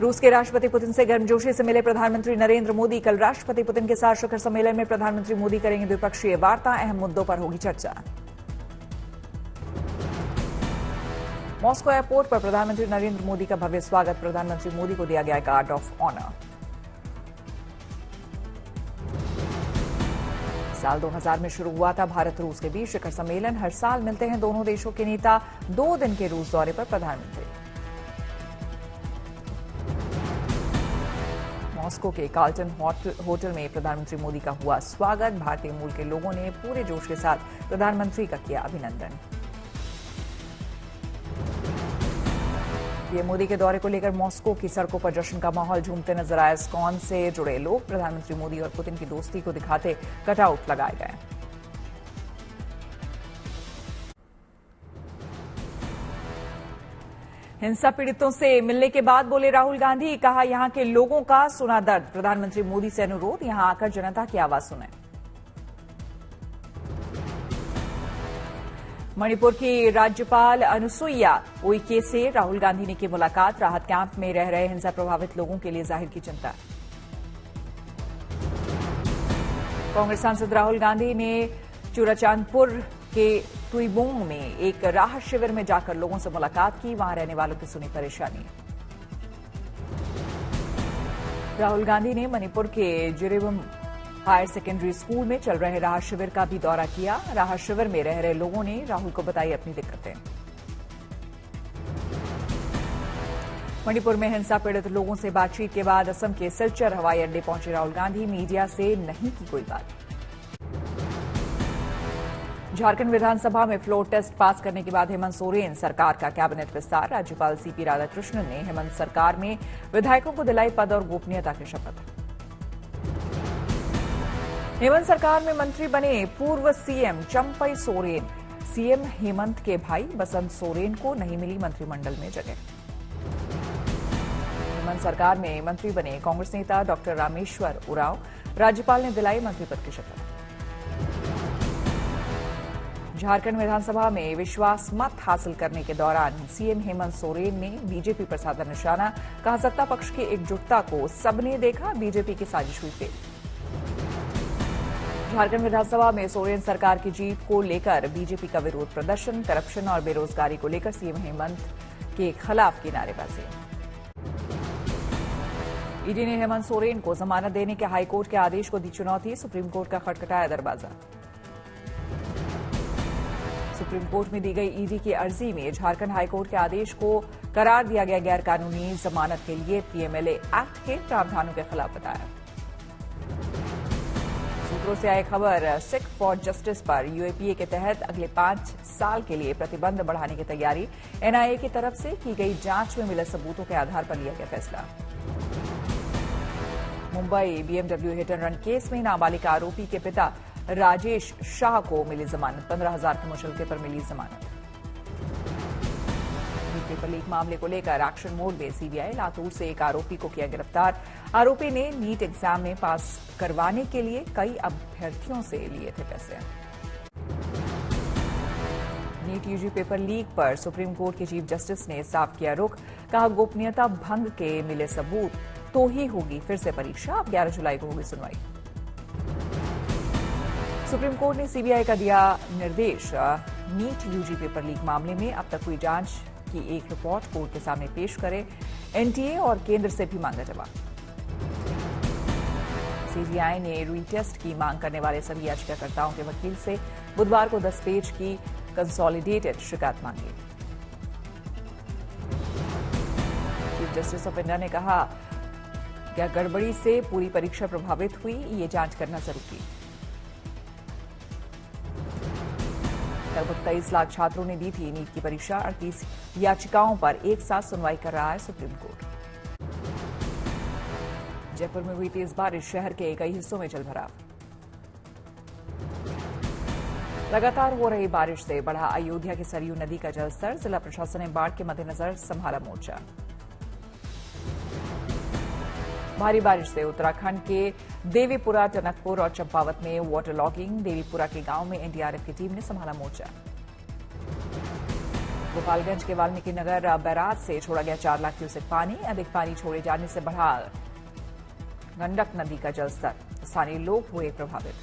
रूस के राष्ट्रपति पुतिन से गर्मजोशी से मिले प्रधानमंत्री नरेंद्र मोदी। कल राष्ट्रपति पुतिन के साथ शिखर सम्मेलन में प्रधानमंत्री मोदी करेंगे द्विपक्षीय वार्ता। अहम मुद्दों पर होगी चर्चा। मॉस्को एयरपोर्ट पर प्रधानमंत्री नरेंद्र मोदी का भव्य स्वागत। प्रधानमंत्री मोदी को दिया गया गार्ड ऑफ ऑनर। साल 2000 में शुरू हुआ था भारत रूस के बीच शिखर सम्मेलन। हर साल मिलते हैं दोनों देशों के नेता। 2 दिन के रूस दौरे पर प्रधानमंत्री। मॉस्को के कार्ल्टन होटल में प्रधानमंत्री मोदी का हुआ स्वागत। भारतीय मूल के लोगों ने पूरे जोश के साथ प्रधानमंत्री का किया अभिनंदन। पीएम मोदी के दौरे को लेकर मॉस्को की सड़कों पर जश्न का माहौल। झूमते नजर आए इस्कॉन से जुड़े लोग। प्रधानमंत्री मोदी और पुतिन की दोस्ती को दिखाते कटआउट लगाए गए। हिंसा पीड़ितों से मिलने के बाद बोले राहुल गांधी। कहा, यहां के लोगों का सुना दर्द। प्रधानमंत्री मोदी से अनुरोध, यहां आकर जनता की आवाज सुने। मणिपुर की राज्यपाल अनुसुईया उइके से राहुल गांधी ने की मुलाकात। राहत कैंप में रह रहे हिंसा प्रभावित लोगों के लिए जाहिर की चिंता। कांग्रेस सांसद राहुल गांधी ने चुराचांदपुर के तुईबोंग में एक राहत शिविर में जाकर लोगों से मुलाकात की। वहां रहने वालों की सुनी परेशानी। राहुल गांधी ने मणिपुर के जिरीबम हायर सेकेंडरी स्कूल में चल रहे राहत शिविर का भी दौरा किया। राहत शिविर में रह रहे लोगों ने राहुल को बताई अपनी दिक्कतें। मणिपुर में हिंसा पीड़ित लोगों से बातचीत के बाद असम के सिलचर हवाई अड्डे पहुंचे राहुल गांधी। मीडिया से नहीं की कोई बात। झारखंड विधानसभा में फ्लोर टेस्ट पास करने के बाद हेमंत सोरेन सरकार का कैबिनेट विस्तार। राज्यपाल सीपी राधाकृष्णन ने हेमंत सरकार में विधायकों को दिलाई पद और गोपनीयता की शपथ। हेमंत सरकार में मंत्री बने पूर्व सीएम चंपई सोरेन। सीएम हेमंत के भाई बसंत सोरेन को नहीं मिली मंत्रिमंडल में जगह। हेमंत सरकार में मंत्री बने कांग्रेस नेता डॉक्टर रामेश्वर उरांव। राज्यपाल ने दिलाई मंत्री पद की शपथ। झारखंड विधानसभा में विश्वास मत हासिल करने के दौरान सीएम हेमंत सोरेन ने बीजेपी पर साधा निशाना। कहा, सत्ता पक्ष की एकजुटता को सबने देखा, बीजेपी की साजिश हुई फेल। झारखंड विधानसभा में सोरेन सरकार की जीत को लेकर बीजेपी का विरोध प्रदर्शन। करप्शन और बेरोजगारी को लेकर सीएम हेमंत के खिलाफ की नारेबाजी। ईडी ने हेमंत सोरेन को जमानत देने के हाईकोर्ट के आदेश को दी चुनौती। सुप्रीम कोर्ट का खटखटाया दरवाजा। सुप्रीम कोर्ट में दी गई ईडी की अर्जी में झारखंड हाईकोर्ट के आदेश को करार दिया गया गैरकानूनी। जमानत के लिए पीएमएलए एक्ट के प्रावधानों के खिलाफ बताया। सूत्रों से आई खबर, सिख फॉर जस्टिस पर यूएपीए के तहत अगले 5 साल के लिए प्रतिबंध बढ़ाने की तैयारी। एनआईए की तरफ से की गई जांच में मिले सबूतों के आधार पर लिया गया फैसला। Mumbai BMW hit and run case में नाबालिग आरोपी के पिता राजेश शाह को मिली जमानत। 15,000 के मुचलके पर मिली जमानत। पेपर लीक मामले को लेकर एक्शन मोड में सीबीआई। लातूर से एक आरोपी को किया गिरफ्तार। आरोपी ने नीट एग्जाम में पास करवाने के लिए कई अभ्यर्थियों से लिए थे पैसे। नीट यूजी पेपर लीक पर सुप्रीम कोर्ट के चीफ जस्टिस ने साफ किया रुख। कहा, गोपनीयता भंग के मिले सबूत तो ही होगी फिर से परीक्षा। अब 11 जुलाई को होगी सुनवाई। सुप्रीम कोर्ट ने सीबीआई का दिया निर्देश। नीट यूजी पेपर लीक मामले में अब तक हुई जांच की एक रिपोर्ट कोर्ट के सामने पेश करे। एनटीए और केंद्र से भी मांगा जवाब। सीबीआई ने रीटेस्ट की मांग करने वाले सभी याचिकाकर्ताओं के वकील से बुधवार को 10 पेज की कंसोलिडेटेड शिकायत मांगी। चीफ जस्टिस ऑफ इंडिया ने कहा, क्या गड़बड़ी से पूरी परीक्षा प्रभावित हुई, ये जांच करना जरूरी। लगभग 23 लाख छात्रों ने दी थी नीट की परीक्षा। 38 याचिकाओं पर एक साथ सुनवाई कर रहा है सुप्रीम कोर्ट। जयपुर में हुई तेज बारिश। शहर के कई हिस्सों में जलभराव। लगातार हो रही बारिश से बढ़ा अयोध्या की सरयू नदी का जलस्तर। जिला प्रशासन ने बाढ़ के मद्देनजर संभाला मोर्चा। भारी बारिश से उत्तराखंड के देवीपुरा, टनकपुर और चंपावत में वाटर लॉगिंग। देवीपुरा के गांव में एनडीआरएफ की टीम ने संभाला मोर्चा। गोपालगंज के वाल्मीकि नगर बैराज से छोड़ा गया 4 लाख क्यूसेक पानी। अधिक पानी छोड़े जाने से बढ़ा गंडक नदी का जलस्तर, स्थानीय लोग हुए प्रभावित।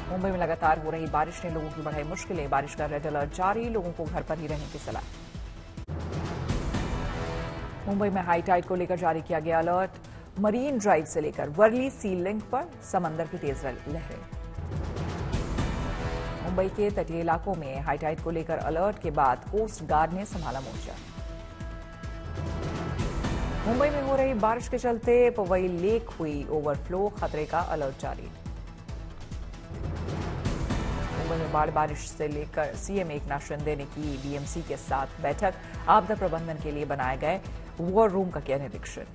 मुंबई में लगातार हो रही बारिश ने लोगों की बढ़ाई मुश्किलें, बारिश का रेड अलर्ट जारी, लोगों को घर पर ही रहने की सलाह। मुंबई में हाई टाइड को लेकर जारी किया गया अलर्ट, मरीन ड्राइव से लेकर वर्ली सी लिंक पर समंदर की तेज लहरें। मुंबई के तटीय इलाकों में हाई टाइड को लेकर अलर्ट के बाद कोस्ट गार्ड ने संभाला मोर्चा। मुंबई में हो रही बारिश के चलते पवई लेक हुई ओवरफ्लो, खतरे का अलर्ट जारी। मुंबई में बारिश से लेकर सीएम एकनाथ शिंदे ने की डीएमसी के साथ बैठक, आपदा प्रबंधन के लिए बनाए गए वॉर रूम का किया निरीक्षण।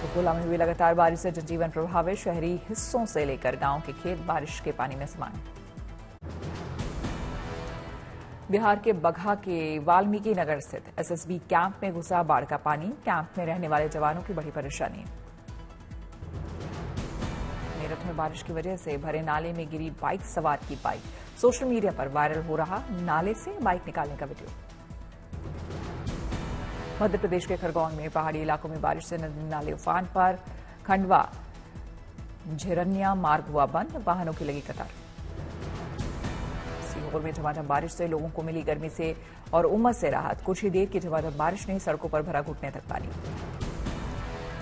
कोला में हुई लगातार बारिश से जनजीवन प्रभावित, शहरी हिस्सों से लेकर गांव के खेत बारिश के पानी में समान। बिहार के बगहा के वाल्मीकि नगर स्थित एसएसबी कैंप में घुसा बाढ़ का पानी, कैंप में रहने वाले जवानों की बड़ी परेशानी। मेरठ में बारिश की वजह से भरे नाले में गिरी बाइक सवार की बाइक, सोशल मीडिया पर वायरल हो रहा नाले से बाइक निकालने का वीडियो। मध्य प्रदेश के खरगोन में पहाड़ी इलाकों में बारिश से नदी नाले उफान पर, खंडवा झिरनिया मार्ग हुआ बंद, वाहनों की लगी कतार। सीहोर में झमाझम बारिश से लोगों को मिली गर्मी से और उमस से राहत, कुछ ही देर की झमाझम बारिश ने सड़कों पर भरा घुटने तक पानी।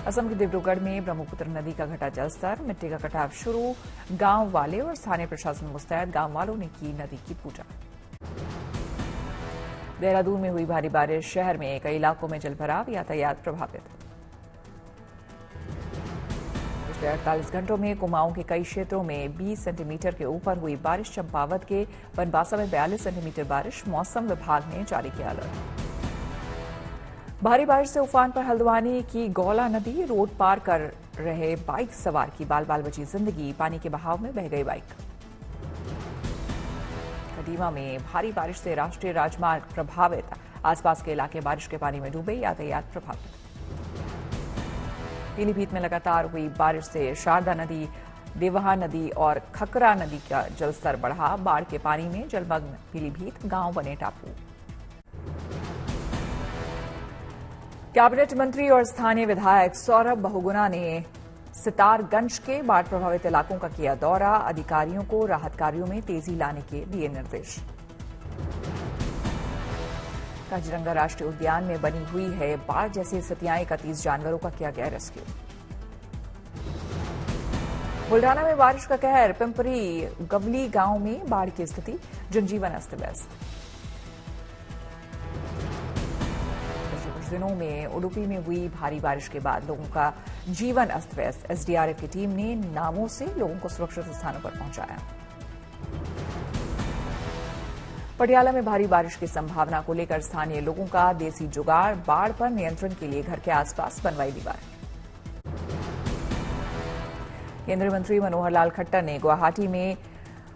असम के डिब्रूगढ़ में ब्रह्मपुत्र नदी का घटा जलस्तर, मिट्टी का कटाव शुरू, गांव वाले और स्थानीय प्रशासन मुस्तैद, गांव वालों ने की नदी की पूजा। देहरादून में हुई भारी बारिश, शहर में कई इलाकों में जलभराव, यातायात प्रभावित। पिछले 48 घंटों में कुमाऊं के कई क्षेत्रों में 20 सेंटीमीटर के ऊपर हुई बारिश, चंपावत के बनबासा में 42 सेंटीमीटर बारिश, मौसम विभाग ने जारी किया अलर्ट। भारी बारिश से उफान पर हल्द्वानी की गौला नदी, रोड पार कर रहे बाइक सवार की बाल बाल बची जिंदगी, पानी के बहाव में बह गई बाइक। खटीमा में भारी बारिश से राष्ट्रीय राजमार्ग प्रभावित, आसपास के इलाके बारिश के पानी में डूबे, यातायात प्रभावित। पीलीभीत में लगातार हुई बारिश से शारदा नदी, देवहा नदी और खकरा नदी का जलस्तर बढ़ा, बाढ़ के पानी में जलमग्न पीलीभीत, गांव बने टापू। कैबिनेट मंत्री और स्थानीय विधायक सौरभ बहुगुणा ने सितारगंज के बाढ़ प्रभावित इलाकों का किया दौरा, अधिकारियों को राहत कार्यों में तेजी लाने के दिए निर्देश। काजीरंगा राष्ट्रीय उद्यान में बनी हुई है बाढ़ जैसी स्थितियां, 31 जानवरों का किया गया रेस्क्यू। बुल्ढाना में बारिश का कहर, पिंपरी गवली गांव में बाढ़ की स्थिति, जनजीवन अस्त व्यस्त। कुछ दिनों में उडुपी में हुई भारी बारिश के बाद लोगों का जीवन अस्त व्यस्त, एसडीआरएफ की टीम ने नावों से लोगों को सुरक्षित स्थानों पर पहुंचाया। पटियाला में भारी बारिश की संभावना को लेकर स्थानीय लोगों का देसी जुगाड़, बाढ़ पर नियंत्रण के लिए घर के आसपास बनवाई दीवार। केंद्रीय मंत्री मनोहर लाल खट्टर ने गुवाहाटी में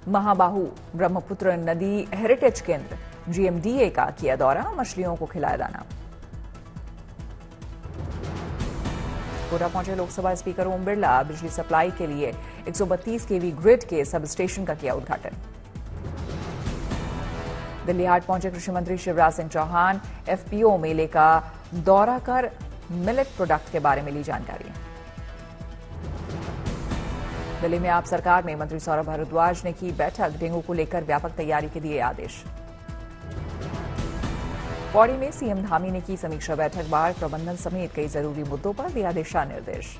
महाबाहु ब्रह्मपुत्र नदी हेरिटेज केंद्र जीएमडीए का किया दौरा, मछलियों को खिलाया दाना। कोटा पहुंचे लोकसभा स्पीकर ओम बिरला, बिजली सप्लाई के लिए 132 केवी ग्रिड के सब स्टेशन का किया उद्घाटन। दिल्ली हाट पहुंचे कृषि मंत्री शिवराज सिंह चौहान, एफपीओ मेले का दौरा कर मिलेट प्रोडक्ट के बारे में ली जानकारी। दिल्ली में आप सरकार में मंत्री सौरभ भारद्वाज ने की बैठक, डेंगू को लेकर व्यापक तैयारी के दिए आदेश। पौड़ी में सीएम धामी ने की समीक्षा बैठक, बाढ़ प्रबंधन समेत कई जरूरी मुद्दों पर दिया दिशा निर्देश।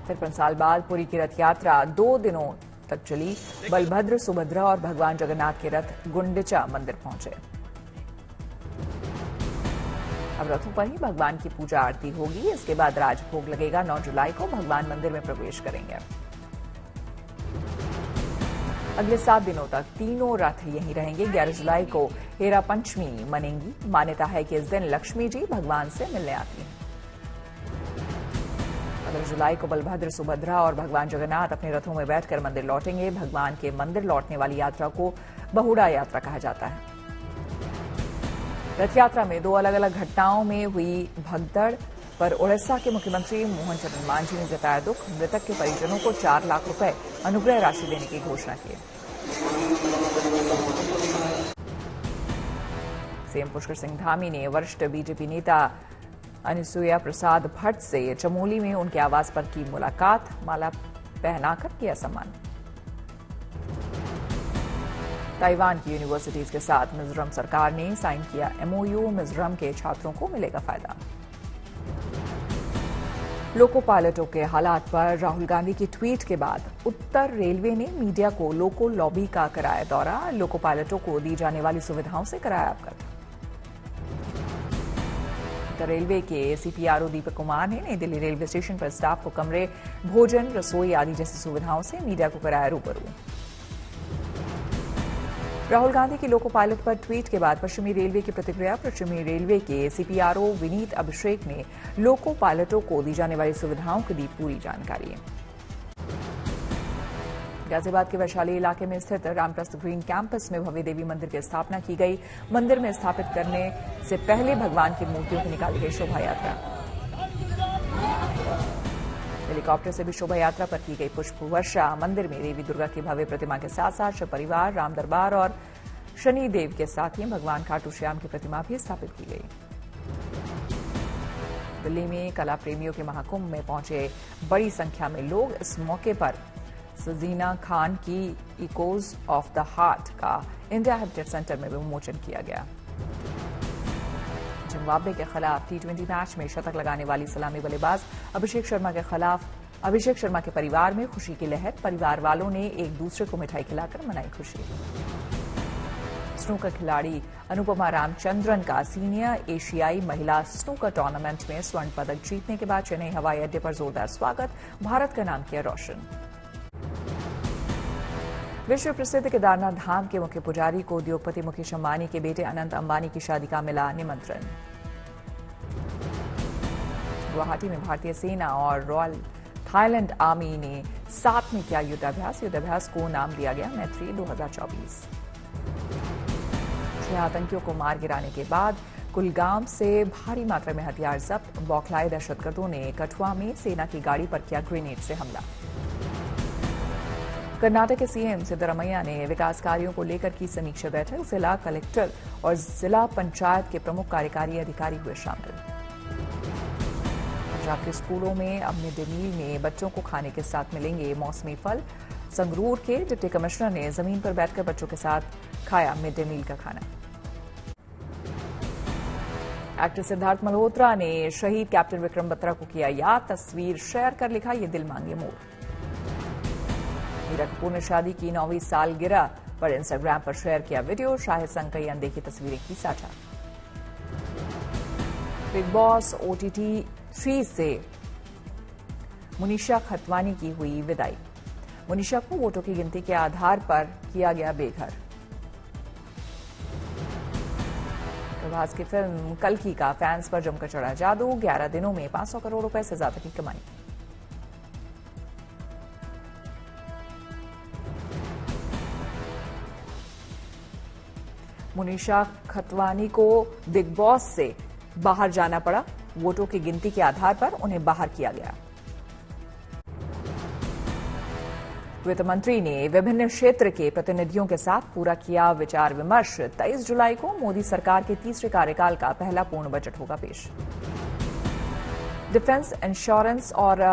53 साल बाद पुरी की रथ यात्रा 2 दिनों तक चली, बलभद्र, सुभद्रा और भगवान जगन्नाथ के रथ गुंडिचा मंदिर पहुंचे। अब रथों पर ही भगवान की पूजा आरती होगी, इसके बाद राजभोग लगेगा। 9 जुलाई को भगवान मंदिर में प्रवेश करेंगे। अगले 7 दिनों तक तीनों रथ यहीं रहेंगे। 11 जुलाई को हेरा पंचमी मनेंगी। मान्यता है कि इस दिन लक्ष्मी जी भगवान से मिलने आती हैं। 15 जुलाई को बलभद्र, सुभद्रा और भगवान जगन्नाथ अपने रथों में बैठकर मंदिर लौटेंगे। भगवान के मंदिर लौटने वाली यात्रा को बहुड़ा यात्रा कहा जाता है। रथ यात्रा में 2 अलग अलग घटनाओं में हुई भगदड़ पर उड़ीसा के मुख्यमंत्री मोहन चरण मांझी ने जताया दुख, मृतक के परिजनों को 4 लाख रुपए अनुग्रह राशि देने की घोषणा की। सीएम पुष्कर सिंह धामी ने वरिष्ठ बीजेपी नेता अनुसुईया प्रसाद भट्ट से चमोली में उनके आवास पर की मुलाकात, माला पहनाकर किया सम्मान। ताइवान की यूनिवर्सिटीज के साथ मिजोरम सरकार ने साइन किया एमओयू, मिजोरम के छात्रों को मिलेगा फायदा। लोको पायलटों के हालात पर राहुल गांधी की ट्वीट के बाद उत्तर रेलवे ने मीडिया को लोको लॉबी का कराया दौरा, लोको पायलटों को दी जाने वाली सुविधाओं से कराया अवगत। उत्तर रेलवे के सीपीआरओ दीपक कुमार ने नई दिल्ली रेलवे स्टेशन पर स्टाफ को कमरे, भोजन, रसोई आदि जैसी सुविधाओं से मीडिया को कराया रूबरू। राहुल गांधी की लोको पायलट पर ट्वीट के बाद पश्चिमी रेलवे की प्रतिक्रिया। पश्चिमी रेलवे के सीपीआरओ विनीत अभिषेक ने लोको पायलटों को दी जाने वाली सुविधाओं की दी पूरी जानकारी। गाजियाबाद के वैशाली इलाके में स्थित रामप्रस्थ ग्रीन कैंपस में भव्य देवी मंदिर की स्थापना की गई। मंदिर में स्थापित करने से पहले भगवान की मूर्तियों की निकाली गई शोभा यात्रा। हेलीकॉप्टर से भी शोभा यात्रा पर की गई पुष्प वर्षा। मंदिर में देवी दुर्गा की भव्य प्रतिमा के साथ साथ शिव परिवार, राम दरबार और शनि देव के साथ ही भगवान खाटू श्याम की प्रतिमा भी स्थापित की गई। दिल्ली में कला प्रेमियों के महाकुंभ में पहुंचे बड़ी संख्या में लोग। इस मौके पर सजीना खान की इकोज ऑफ द हार्ट का इंडिया हेरिटेज सेंटर में विमोचन किया गया। जिम्बाब्वे के खिलाफ टी20 मैच में शतक लगाने वाली सलामी बल्लेबाज अभिषेक शर्मा के परिवार में खुशी की लहर। परिवार वालों ने एक दूसरे को मिठाई खिलाकर मनाई खुशी। स्नूकर खिलाड़ी अनुपमा रामचंद्रन का सीनियर एशियाई महिला स्नूकर टूर्नामेंट में स्वर्ण पदक जीतने के बाद चेन्नई हवाई अड्डे पर जोरदार स्वागत, भारत का नाम किया रोशन। विश्व प्रसिद्ध केदारनाथ धाम के मुख्य पुजारी को उद्योगपति मुकेश अंबानी के बेटे अनंत अंबानी की शादी का मिला निमंत्रण। गुवाहाटी में भारतीय सेना और रॉयल थाईलैंड आर्मी ने साथ में किया युद्धाभ्यास। युद्धाभ्यास को नाम दिया गया मैत्री 2024। 6 आतंकियों को मार गिराने के बाद कुलगाम से भारी मात्रा में हथियार जब्त। बौखलाए दहशतगर्दों ने कठुआ में सेना की गाड़ी पर किया ग्रेनेड से हमला। कर्नाटक के सीएम सिद्धरामैया ने विकास कार्यों को लेकर की समीक्षा बैठक। जिला कलेक्टर और जिला पंचायत के प्रमुख कार्यकारी अधिकारी हुए शामिल। पंजाब के स्कूलों में अब मिड डे मील में बच्चों को खाने के साथ मिलेंगे मौसमी फल। संगरूर के डिप्टी कमिश्नर ने जमीन पर बैठकर बच्चों के साथ खाया मिड डे मील का खाना। एक्टर सिद्धार्थ मल्होत्रा ने शहीद कैप्टन विक्रम बत्रा को किया याद। तस्वीर शेयर कर लिखा, ये दिल मांगे मोर। मीरा कपूर ने शादी की 9वीं सालगिरह पर इंस्टाग्राम पर शेयर किया वीडियो। शाहिद संग कई अनदेखी तस्वीरें की साझा। बिग बॉस OTT 3 से मुनीषा खतवानी की हुई विदाई। मुनीषा को वोटों की गिनती के आधार पर किया गया बेघर। प्रभास की फिल्म कल्कि का फैंस पर जमकर चढ़ा जादू। 11 दिनों में 500 करोड़ रुपए से ज्यादा की कमाई। मुनीषा खतवानी को बिग बॉस से बाहर जाना पड़ा। वोटों की गिनती के आधार पर उन्हें बाहर किया गया। वित्त मंत्री ने विभिन्न क्षेत्र के प्रतिनिधियों के साथ पूरा किया विचार विमर्श। 23 जुलाई को मोदी सरकार के तीसरे कार्यकाल का पहला पूर्ण बजट होगा पेश। डिफेंस, इंश्योरेंस और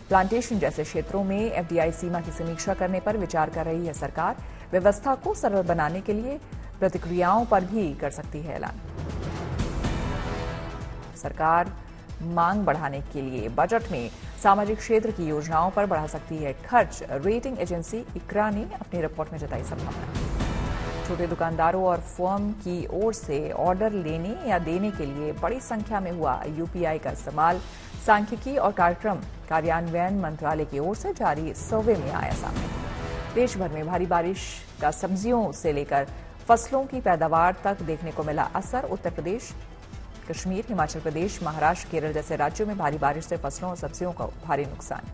प्लांटेशन जैसे क्षेत्रों में FDI सीमा की समीक्षा करने पर विचार कर रही है सरकार। व्यवस्था को सरल बनाने के लिए प्रतिक्रियाओं पर भी कर सकती है ऐलान। सरकार मांग बढ़ाने के लिए बजट में सामाजिक क्षेत्र की योजनाओं पर बढ़ा सकती है खर्च। रेटिंग एजेंसी इक्रा ने अपनी रिपोर्ट में जताई संभावना। छोटे दुकानदारों और फर्म की ओर से ऑर्डर लेने या देने के लिए बड़ी संख्या में हुआ UPI का इस्तेमाल। सांख्यिकी और कार्यक्रम कार्यान्वयन मंत्रालय की ओर से जारी सर्वे में आया सामने। देश भर में भारी बारिश का सब्जियों से लेकर फसलों की पैदावार तक देखने को मिला असर। उत्तर प्रदेश, कश्मीर, हिमाचल प्रदेश, महाराष्ट्र, केरल जैसे राज्यों में भारी बारिश से फसलों और सब्जियों का भारी नुकसान।